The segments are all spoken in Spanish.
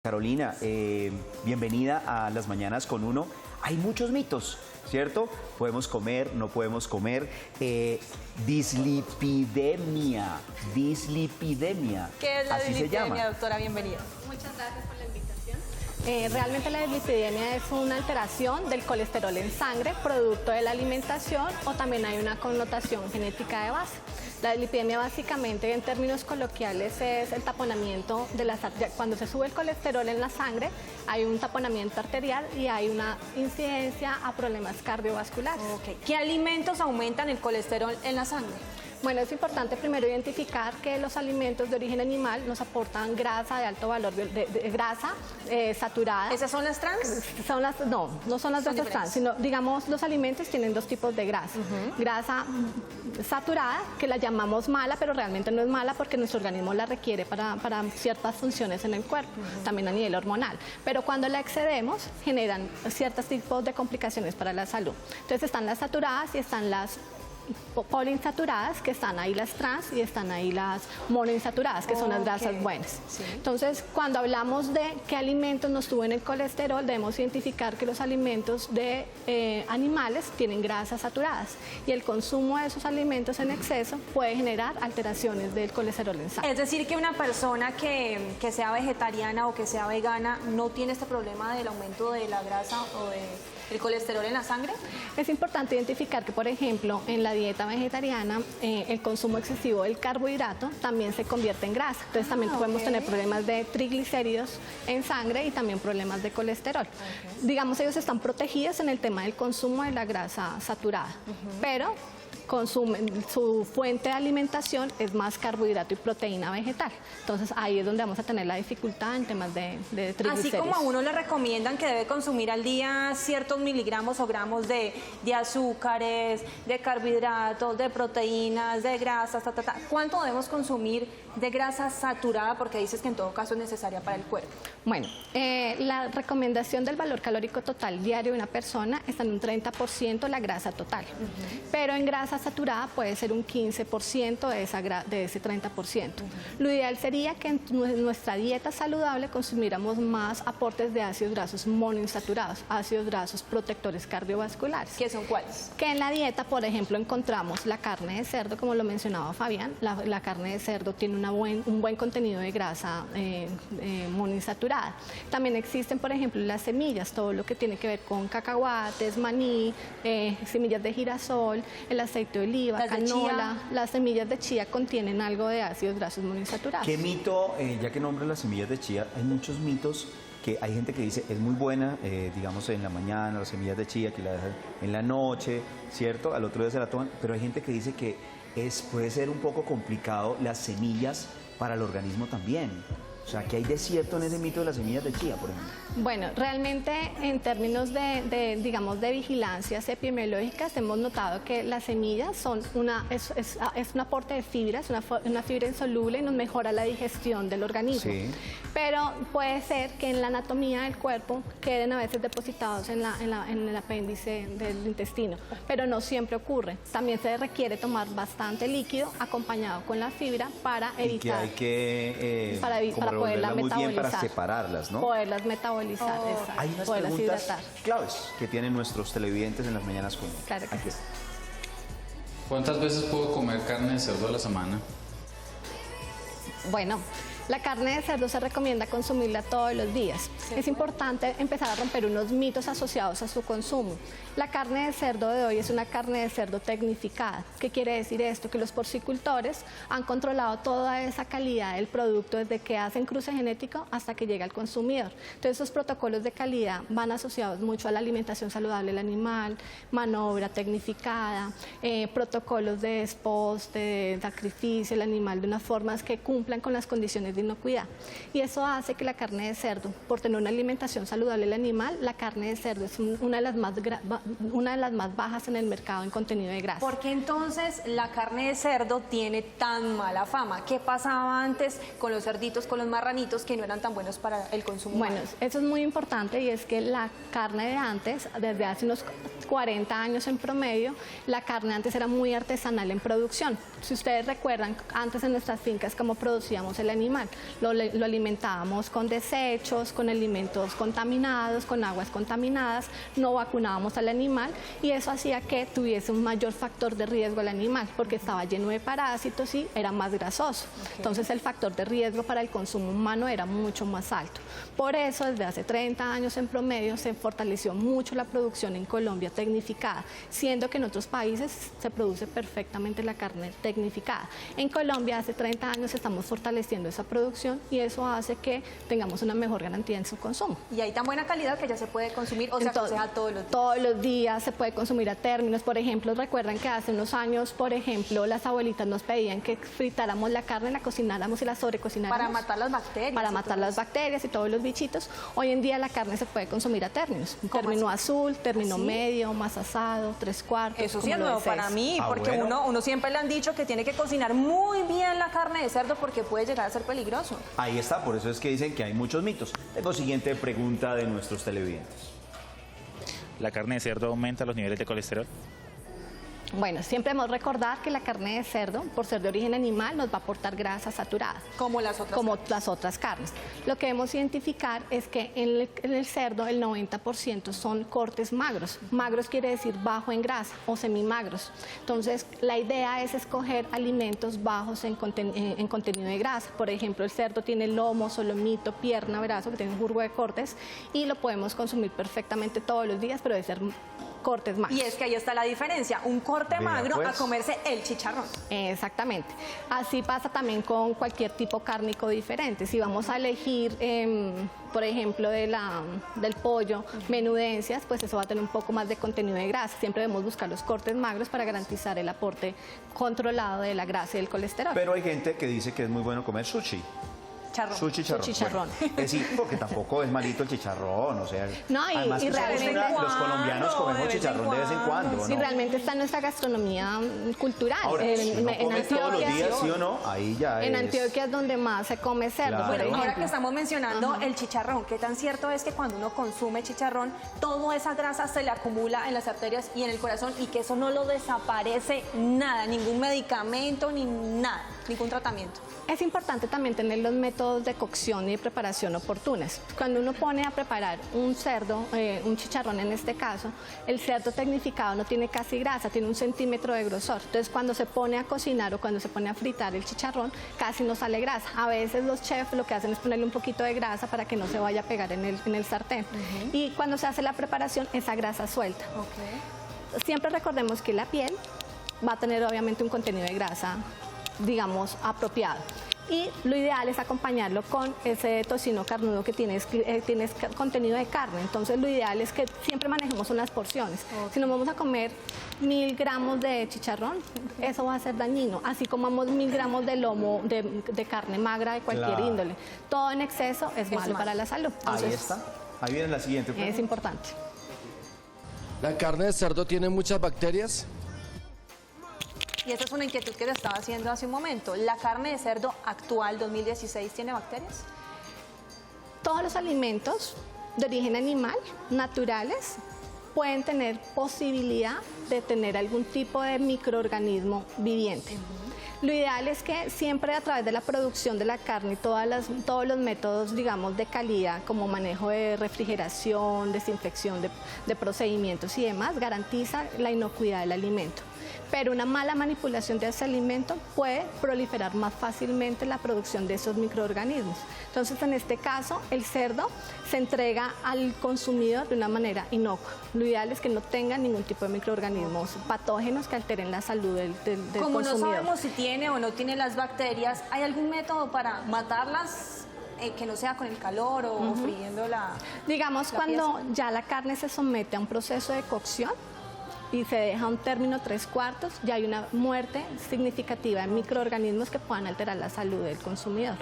Carolina, bienvenida a Las Mañanas con Uno. Hay muchos mitos, ¿cierto? Podemos comer, no podemos comer. Dislipidemia. ¿Qué es la así se llama. dislipidemia, doctora? Bienvenida. Muchas gracias por la invitación. Realmente la dislipidemia es una alteración del colesterol en sangre, producto de la alimentación, o también hay una connotación genética de base. La dislipidemia básicamente, en términos coloquiales, es el taponamiento de cuando se sube el colesterol en la sangre, hay un taponamiento arterial y hay una incidencia a problemas cardiovasculares. Okay. ¿Qué alimentos aumentan el colesterol en la sangre? Bueno, es importante primero identificar que los alimentos de origen animal nos aportan grasa de alto valor, grasa saturada. ¿Esas son las trans? No son las grasas trans, sino, digamos, los alimentos tienen dos tipos de grasa. Grasa saturada, que la llamamos mala, pero realmente no es mala porque nuestro organismo la requiere para ciertas funciones en el cuerpo, también a nivel hormonal. Pero cuando la excedemos, generan ciertos tipos de complicaciones para la salud. Entonces están las saturadas y están las poliinsaturadas, que están ahí las trans, y están ahí las monoinsaturadas, que son las grasas buenas. Sí. Entonces, cuando hablamos de qué alimentos nos suben el colesterol, debemos identificar que los alimentos de animales tienen grasas saturadas, y el consumo de esos alimentos en exceso puede generar alteraciones del colesterol en sangre. Es decir, que una persona que sea vegetariana o que sea vegana no tiene este problema del aumento de la grasa o del colesterol en la sangre. Es importante identificar que, por ejemplo, en la dieta vegetariana, el consumo excesivo del carbohidrato también se convierte en grasa. Entonces también podemos tener problemas de triglicéridos en sangre y también problemas de colesterol. Digamos, ellos están protegidos en el tema del consumo de la grasa saturada, pero su fuente de alimentación es más carbohidrato y proteína vegetal. Entonces ahí es donde vamos a tener la dificultad en temas de triglicéridos. Así como a uno le recomiendan que debe consumir al día ciertos miligramos o gramos de azúcares, de carbohidratos, de proteínas, de grasas, ¿cuánto debemos consumir de grasa saturada? Porque dices que en todo caso es necesaria para el cuerpo. Bueno, la recomendación del valor calórico total diario de una persona está en un 30% la grasa total, pero en grasa saturada puede ser un 15% de ese 30%. Lo ideal sería que en nuestra dieta saludable consumiéramos más aportes de ácidos grasos monoinsaturados, ácidos grasos protectores cardiovasculares. ¿Qué son cuáles? Que en la dieta, por ejemplo, encontramos la carne de cerdo, como lo mencionaba Fabián. La carne de cerdo tiene un buen contenido de grasa monoinsaturada. También existen, por ejemplo, las semillas, todo lo que tiene que ver con cacahuates, maní, semillas de girasol, el aceite de oliva, canola. Las semillas de chía contienen algo de ácidos grasos monoinsaturados. ¿Qué mito, ya que nombres las semillas de chía, hay muchos mitos que hay gente que dice es muy buena, digamos en la mañana, las semillas de chía, que la dejan en la noche, ¿cierto? Al otro día se la toman, pero hay gente que dice que puede ser un poco complicado las semillas para el organismo también. O sea, que hay desierto en ese mito de las semillas de chía, por ejemplo. Bueno, realmente en términos digamos, de vigilancias epidemiológicas hemos notado que las semillas son es un aporte de fibras, una fibra insoluble y nos mejora la digestión del organismo. Sí. Pero puede ser que en la anatomía del cuerpo queden a veces depositados en el apéndice del intestino, pero no siempre ocurre. También se requiere tomar bastante líquido acompañado con la fibra para evitar... Y que hay que... para poderlas muy metabolizar. Bien para separarlas, ¿no? Poderlas metabolizar, Hay unas preguntas claves que tienen nuestros televidentes en Las Mañanas con Uno. Claro que sí. ¿Cuántas veces puedo comer carne de cerdo a la semana? Bueno, la carne de cerdo se recomienda consumirla todos los días. Es importante empezar a romper unos mitos asociados a su consumo. La carne de cerdo de hoy es una carne de cerdo tecnificada. ¿Qué quiere decir esto? Que los porcicultores han controlado toda esa calidad del producto desde que hacen cruce genético hasta que llega al consumidor. Entonces, esos protocolos de calidad van asociados mucho a la alimentación saludable del animal, mano de obra tecnificada, protocolos de desposte, de sacrificio del animal de unas formas que cumplan con las condiciones de inocuidad. Y eso hace que la carne de cerdo, por tener una alimentación saludable del animal, la carne de cerdo es una de las más bajas en el mercado en contenido de grasa. ¿Por qué entonces la carne de cerdo tiene tan mala fama? ¿Qué pasaba antes con los cerditos, con los marranitos, que no eran tan buenos para el consumo humano? Bueno, eso es muy importante, y es que la carne de antes, desde hace unos 40 años en promedio, la carne antes era muy artesanal en producción. Si ustedes recuerdan, antes en nuestras fincas, cómo producíamos el animal. Lo alimentábamos con desechos, con alimentos contaminados, con aguas contaminadas, no vacunábamos al animal y eso hacía que tuviese un mayor factor de riesgo al animal porque estaba lleno de parásitos y era más grasoso. Entonces el factor de riesgo para el consumo humano era mucho más alto. Por eso desde hace 30 años en promedio se fortaleció mucho la producción en Colombia tecnificada, siendo que en otros países se produce perfectamente la carne tecnificada. En Colombia hace 30 años estamos fortaleciendo esa producción y eso hace que tengamos una mejor garantía en su consumo. Y hay tan buena calidad que ya se puede consumir o se aconseja todos los días. Todos los días se puede consumir a términos. Por ejemplo, recuerdan que hace unos años, por ejemplo, las abuelitas nos pedían que fritáramos la carne, la cocináramos y la sobrecocináramos. Para matar las bacterias. Para matar las bacterias y todos los bichitos. Hoy en día la carne se puede consumir a términos. Término azul, término medio, más asado, 3/4. Eso sí es nuevo para mí, porque bueno. uno siempre le han dicho que tiene que cocinar muy bien la carne de cerdo porque puede llegar a ser peligroso. Ahí está, por eso es que dicen que hay muchos mitos. Tengo siguiente pregunta de nuestros televidentes. ¿La carne de cerdo aumenta los niveles de colesterol? Bueno, siempre debemos recordar que la carne de cerdo, por ser de origen animal, nos va a aportar grasas saturadas. Como las otras Como carnes. las otras carnes. Lo que debemos identificar es que en el cerdo el 90% son cortes magros. Magros quiere decir bajo en grasa o semimagros. Entonces, la idea es escoger alimentos bajos en contenido de grasa. Por ejemplo, el cerdo tiene lomo, solomito, pierna, brazo, que tiene un jurgo de cortes y lo podemos consumir perfectamente todos los días, pero debe ser cortes magros. Y es que ahí está la diferencia, un corte Vea, magro pues. a comerse el chicharrón. Exactamente. Así pasa también con cualquier tipo cárnico diferente. Si vamos a elegir, por ejemplo, del pollo, menudencias, pues eso va a tener un poco más de contenido de grasa. Siempre debemos buscar los cortes magros para garantizar el aporte controlado de la grasa y del colesterol. Pero hay gente que dice que es muy bueno comer sushi. Chicharrón. Su chicharrón. Su chicharrón. Bueno, es decir, porque tampoco es malito el chicharrón, o sea. No, además y que somos realmente los colombianos cuando, comemos de vez en chicharrón de vez en cuando, cuando, Sí, ¿no? realmente está en nuestra gastronomía cultural. Ahora, si uno come todos los Antioquia, días, ¿sí o no? Ahí ya en es. Antioquia es donde más se come cerdo, Claro. por Bueno, ahora que ejemplo. estamos mencionando el chicharrón, ¿qué tan cierto es que cuando uno consume chicharrón, toda esa grasa se le acumula en las arterias y en el corazón y que eso no lo desaparece nada, ningún medicamento ni nada, ningún tratamiento? Es importante también tener los métodos de cocción y de preparación oportunas. Cuando uno pone a preparar un cerdo, un chicharrón en este caso, el cerdo tecnificado no tiene casi grasa, tiene 1 centímetro de grosor. Entonces cuando se pone a cocinar o cuando se pone a fritar el chicharrón, casi no sale grasa. A veces los chefs lo que hacen es ponerle un poquito de grasa para que no se vaya a pegar en el sartén. Y cuando se hace la preparación, esa grasa suelta. Siempre recordemos que la piel va a tener obviamente un contenido de grasa, digamos, apropiado. Y lo ideal es acompañarlo con ese tocino carnudo que tiene contenido de carne. Entonces lo ideal es que siempre manejemos unas porciones. Si nos vamos a comer 1000 gramos de chicharrón, eso va a ser dañino. Así comamos 1000 gramos de lomo de carne magra de cualquier Claro. índole. Todo en exceso es malo para la salud. Ahí Entonces, está. Ahí viene la siguiente pregunta. es importante. ¿La carne de cerdo tiene muchas bacterias? Y esa es una inquietud que le estaba haciendo hace un momento. ¿La carne de cerdo actual 2016 tiene bacterias? Todos los alimentos de origen animal, naturales, pueden tener posibilidad de tener algún tipo de microorganismo viviente. Lo ideal es que siempre a través de la producción de la carne y todos los métodos, digamos, de calidad, como manejo de refrigeración, desinfección de procedimientos y demás, garantiza la inocuidad del alimento. Pero una mala manipulación de ese alimento puede proliferar más fácilmente la producción de esos microorganismos. Entonces, en este caso, el cerdo se entrega al consumidor de una manera inocua. Lo ideal es que no tenga ningún tipo de microorganismos patógenos que alteren la salud del Como consumidor. no sabemos si tiene o no tiene las bacterias, ¿hay algún método para matarlas que no sea con el calor o friendo la... Digamos, la cuando pieza? ya la carne se somete a un proceso de cocción y se deja un término 3/4, ya hay una muerte significativa de microorganismos que puedan alterar la salud del consumidor.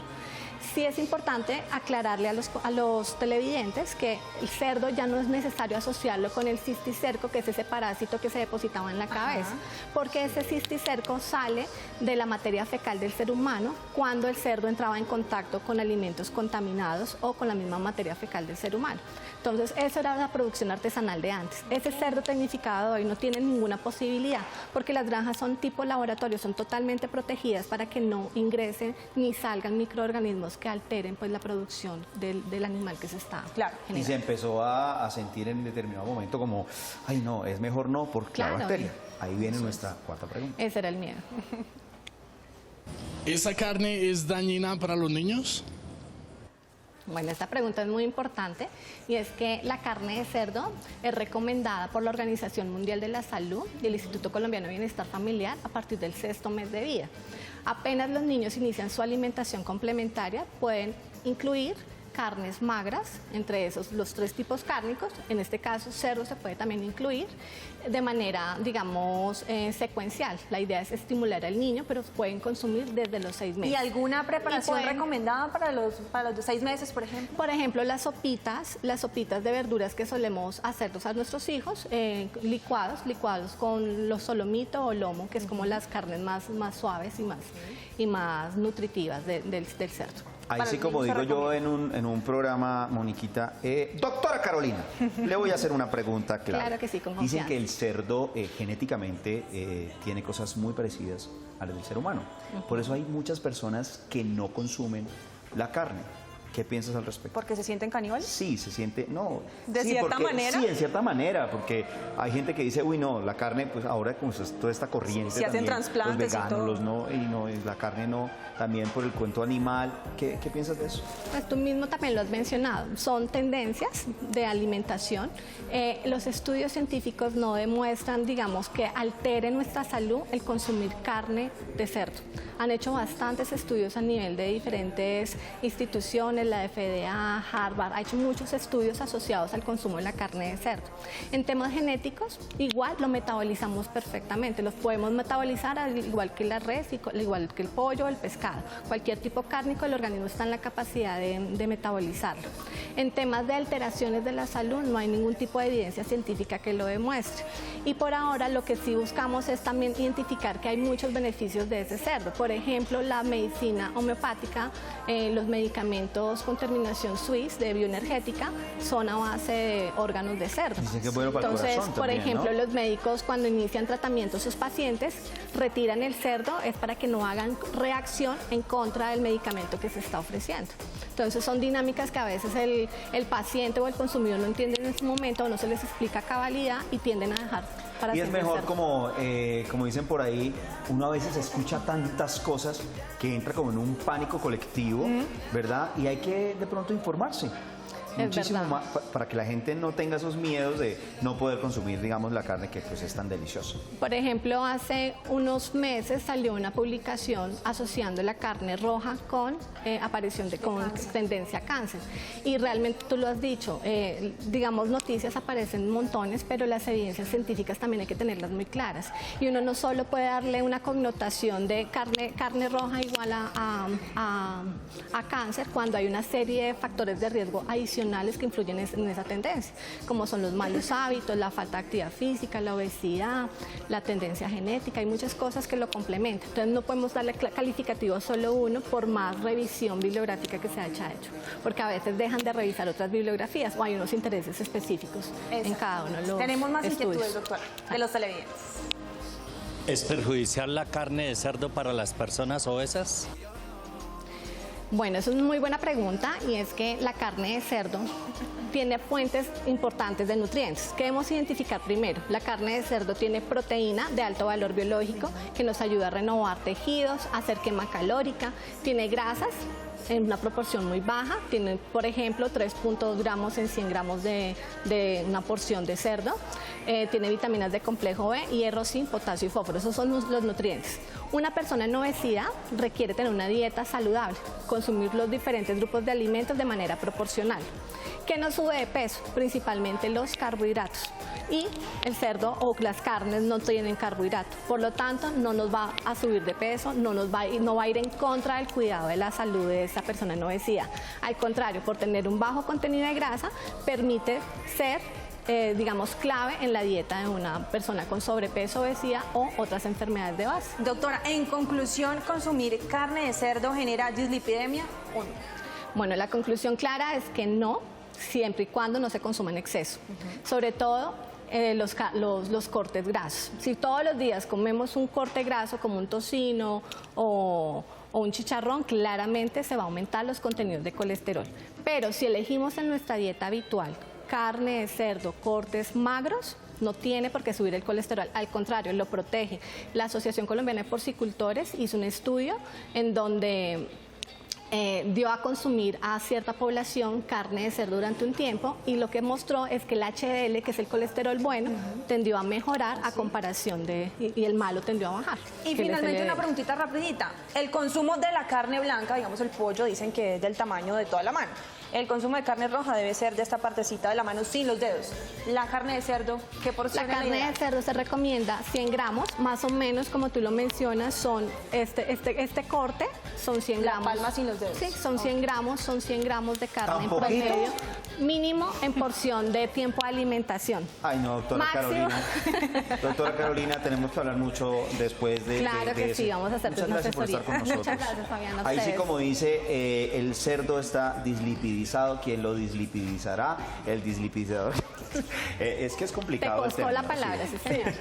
Sí es importante aclararle a los televidentes que el cerdo ya no es necesario asociarlo con el cisticerco, que es ese parásito que se depositaba en la cabeza, porque ese cisticerco sale de la materia fecal del ser humano cuando el cerdo entraba en contacto con alimentos contaminados o con la misma materia fecal del ser humano. Entonces, eso era la producción artesanal de antes. Ese cerdo tecnificado de hoy no tiene ninguna posibilidad, porque las granjas son tipo laboratorio, son totalmente protegidas para que no ingresen ni salgan microorganismos alimentos que alteren pues la producción del animal que se está Claro. Y se generando. empezó a sentir en determinado momento como, ay no, es mejor no por la Claro. bacteria. Ahí viene nuestra cuarta pregunta. Ese era el miedo. ¿Esa carne es dañina para los niños? Bueno, esta pregunta es muy importante y es que la carne de cerdo es recomendada por la Organización Mundial de la Salud y el Instituto Colombiano de Bienestar Familiar a partir del 6º mes de vida. Apenas los niños inician su alimentación complementaria, pueden incluir carnes magras, entre esos los 3 tipos cárnicos, en este caso cerdo se puede también incluir de manera, digamos, secuencial. La idea es estimular al niño, pero pueden consumir desde los 6 meses. ¿Y alguna preparación Y pueden- recomendada para los de 6 meses, por ejemplo? Por ejemplo, las sopitas de verduras que solemos hacerlos a nuestros hijos, licuados con los solomito o lomo, que es como las carnes más suaves y más nutritivas del cerdo. Ahí Para sí, los como niños se digo yo en un programa, Moniquita, doctora Carolina, le voy a hacer una pregunta clara. Claro que sí, con Dicen confianza. que el cerdo genéticamente tiene cosas muy parecidas a las del ser humano. Por eso hay muchas personas que no consumen la carne. ¿Qué piensas al respecto? ¿Porque se sienten caníbales? Sí, se siente, no. ¿De sí, cierta porque- manera? Sí, en cierta manera, porque hay gente que dice, uy, no, la carne, pues ahora con toda esta corriente Se hacen también, trasplantes los y veganos, todo. los no, y no, y la carne no, también por el cuento animal. ¿Qué piensas de eso? Pues tú mismo también lo has mencionado, son tendencias de alimentación. Los estudios científicos no demuestran, digamos, que altere nuestra salud el consumir carne de cerdo. Han hecho bastantes estudios a nivel de diferentes instituciones, la FDA, Harvard, ha hecho muchos estudios asociados al consumo de la carne de cerdo. En temas genéticos, igual lo metabolizamos perfectamente, los podemos metabolizar al igual que la res, al igual que el pollo o el pescado. Cualquier tipo cárnico, el organismo está en la capacidad de metabolizarlo. En temas de alteraciones de la salud, no hay ningún tipo de evidencia científica que lo demuestre. Y por ahora lo que sí buscamos es también identificar que hay muchos beneficios de ese cerdo. Por ejemplo, la medicina homeopática, los medicamentos con terminación Swiss de bioenergética son a base de órganos de cerdo. Dicen que es bueno para el Entonces, corazón por también, ejemplo, ¿no? los médicos cuando inician tratamiento a sus pacientes retiran el cerdo es para que no hagan reacción en contra del medicamento que se está ofreciendo. Entonces son dinámicas que a veces el paciente o el consumidor no entiende en ese momento o no se les explica a cabalidad y tienden a dejar para Y es siempre el mejor, cerdo. como dicen por ahí, uno a veces escucha tantas cosas que entra como en un pánico colectivo, ¿verdad? Y hay que de pronto informarse. Es Muchísimo verdad. más, para que la gente no tenga esos miedos de no poder consumir, digamos, la carne que pues es tan deliciosa. Por ejemplo, hace unos meses salió una publicación asociando la carne roja con con tendencia a cáncer. Y realmente tú lo has dicho, digamos, noticias aparecen montones, pero las evidencias científicas también hay que tenerlas muy claras. Y uno no solo puede darle una connotación de carne roja igual a cáncer cuando hay una serie de factores de riesgo adicionales que influyen en esa tendencia, como son los malos hábitos, la falta de actividad física, la obesidad, la tendencia genética, hay muchas cosas que lo complementan. Entonces no podemos darle calificativo a solo uno por más revisión bibliográfica que se haya hecho, porque a veces dejan de revisar otras bibliografías o hay unos intereses específicos en cada uno de los Tenemos más estudios. inquietudes, doctora, de los televidentes. ¿Es perjudicial la carne de cerdo para las personas obesas? Bueno, es una muy buena pregunta y es que la carne de cerdo tiene fuentes importantes de nutrientes. ¿Qué debemos identificar primero? La carne de cerdo tiene proteína de alto valor biológico que nos ayuda a renovar tejidos, a hacer quema calórica, tiene grasas en una proporción muy baja, tiene por ejemplo 3.2 gramos en 100 gramos de una porción de cerdo, tiene vitaminas de complejo B, hierro, zinc, potasio y fósforo, esos son los nutrientes. Una persona en obesidad requiere tener una dieta saludable, consumir los diferentes grupos de alimentos de manera proporcional. ¿Qué nos sube de peso? Principalmente los carbohidratos. Y el cerdo o las carnes no tienen carbohidratos, por lo tanto no nos va a subir de peso, no va a ir en contra del cuidado de la salud de esa persona en obesidad. Al contrario, por tener un bajo contenido de grasa, permite ser digamos, clave en la dieta de una persona con sobrepeso, obesidad o otras enfermedades de base. Doctora, en conclusión, ¿consumir carne de cerdo genera dislipidemia o no? Bueno, la conclusión clara es que no, siempre y cuando no se consuma en exceso. Sobre todo los cortes grasos. Si todos los días comemos un corte graso como un tocino o o un chicharrón, claramente se va a aumentar los contenidos de colesterol. Pero si elegimos en nuestra dieta habitual carne de cerdo, cortes magros, no tiene por qué subir el colesterol, al contrario, lo protege. La Asociación Colombiana de Porcicultores hizo un estudio en donde dio a consumir a cierta población carne de cerdo durante un tiempo y lo que mostró es que el HDL, que es el colesterol bueno, tendió a mejorar a comparación y el malo tendió a bajar. Y que es el finalmente una LDL. preguntita rapidita. El consumo de la carne blanca, digamos el pollo, dicen que es del tamaño de toda la mano. El consumo de carne roja debe ser de esta partecita de la mano sin los dedos. La carne de cerdo, ¿qué porción La es carne ideal? de cerdo se recomienda 100 gramos, más o menos como tú lo mencionas, son este corte, son 100 La gramos. palma sin los dedos. Sí, son 100 gramos, son 100 gramos de carne en ¿Tan poquito? promedio, mínimo en porción de tiempo de alimentación. Ay, no, doctora Máximo. Carolina. Doctora Carolina, tenemos que hablar mucho después de Claro que eso. sí, vamos a hacerte Muchas una gracias por estar con asesoría. nosotros. Muchas gracias, Fabián, a Ahí sí, ustedes. como dice, el cerdo está dislipidizado. ¿Quién lo dislipidizará? El dislipidizador. Es que es Te complicado el costó la término, sí. palabra, sí señor.